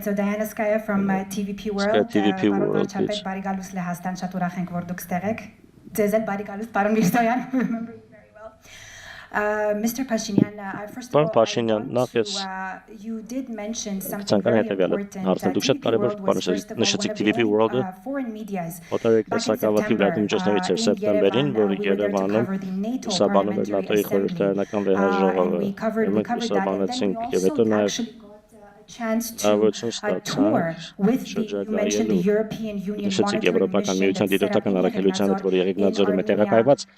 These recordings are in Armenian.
so Diana Skaya from TVP World. TVP World. Բարի գալուս Լեհաստան, շատ ուրախ ենք, որ դուք ստեղ եք։ Ձեզ էլ բարի գալուս, պարոն Միրզոյան, remember you very well. Mr. Pashinyan, first of all, Pashinyan, you did mention something very important. TVP World foreign medias. Back in September, you were in Yerevan, we were there to cover the NATO Parliamentary Assembly, and we covered that, and then we also actually got a chance to tour with you mentioned the European Union monitoring mission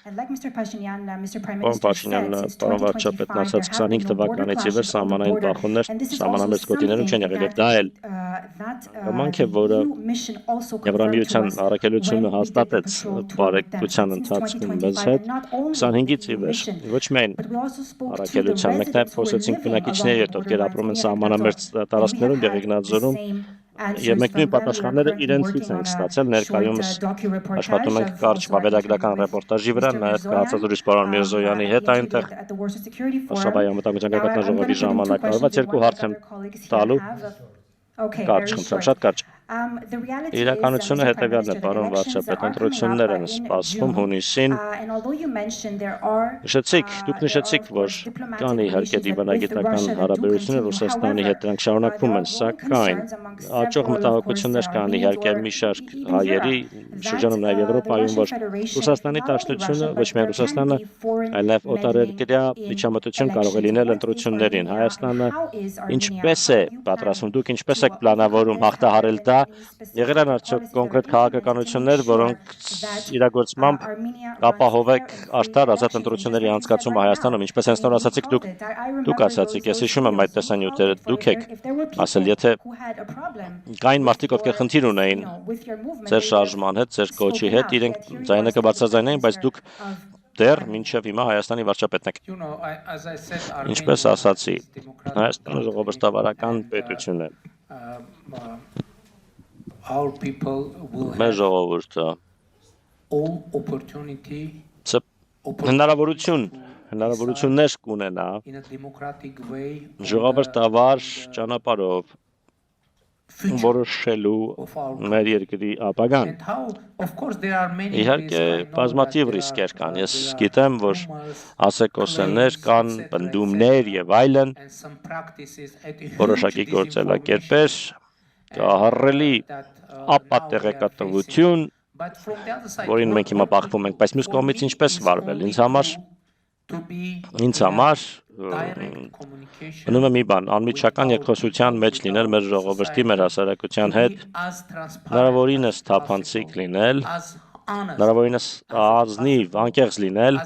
and like Mr. Pashinyan, Mr. Prime Minister said, since 2025 there have been no border clashes on the border, and this is also something that EU mission also confirmed to us when we did the patrol tour with them. Since 2025, and not only the mission, but we also spoke to the residents who are living along the borderlines. տարածքներում եղեգնաձորում եւ մենք նույն պատասխանները իրենց ցույց ենք ստացել ներկայումս աշխատում ենք կարճ վավերագրական ռեպորտաժի վրա նաեւ կհացազրույց պարոն Միրզոյանի հետ այնտեղ Շաբաթի անվտանգության գագաթնաժողովի ժամանակ արված երկու հարց եմ տալու կարճ խնդրեմ շատ կարճ իրականությունը հետեւյալն է պարոն վարչապետ ընտրություններ են սպասվում հունիսին դուք նշեցիք որ կան իհարկե դիվանագիտական հարաբերություններ Ռուսաստանի հետ դրանք շարունակվում են սակայն աճող մտահոգություններ կան իհարկե մի շարք հայերի շրջանում նաև Եվրոպայում որ Ռուսաստանի դաշնությունը ոչ միայն Ռուսաստանը այլ նաև օտարերկրյա միջամտություն կարող է լինել ընտրություններին Հայաստանը ինչպես է պատրաստվում դուք ինչպես եք պլանավորում հաղթահարել դա եղել են արդյոք կոնկրետ քաղաքականություններ, որոնք իրագործմամբ կապահովեք արդար ազատ ընտրությունների անցկացումը Հայաստանում, ինչպես հենց նոր ասացիք դուք ասացիք, ես հիշում եմ այդ տեսանյութերը, դուք եք ասել, եթե կային մարդիկ, ովքեր խնդիր ունեին ձեր շարժման հետ, ձեր կոչի հետ, իրենք ձայնը կբարձրաձայնեին, բայց դուք դեռ մինչև հիմա Հայաստանի վարչապետն եք։ Ինչպես ասացի, Հայաստանը ժողովրդավարական պետություն է։ Our people will Մեր have ժողովուրդը all opportunity հնարավորություններ կունենա in a democratic way ժողովրդավար ճանապարհով որոշելու մեր երկրի ապագան։ Իհարկե, բազմաթիվ ռիսկեր կան։ Ես գիտեմ, որ ասեկոսներ կան, պնդումներ եւ այլն, որոշակի գործելակերպեր, ահռելի ապատեղեկատվություն, որին մենք հիմա բախվում ենք, բայց մյուս կողմից ինչպես վարվել։ Ինձ համար մնում է մի բան, անմիջական երկխոսության մեջ լինել մեր ժողովրդի, մեր հասարակության հետ, հնարավորինս թափանցիկ լինել, հնարավորինս ազնիվ, անկեղծ լինել,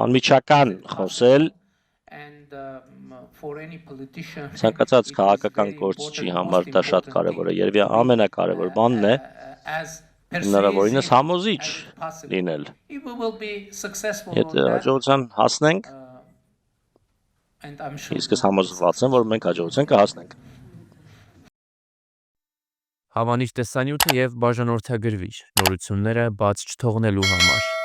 անմիջական խոսել, ցանկացած քաղաքական գործչի համար դա շատ կարևոր է, երևի ամենակարևոր բանն է հնարավորինս համոզիչ լինել։ Եթե հաջողության հասնենք, իսկ ես համոզված եմ, որ մենք հաջողության կհասնենք։ Հավանիչ տեսանյութը եւ բաժանորդագրվիչ նորությունները բաց չթողնելու համար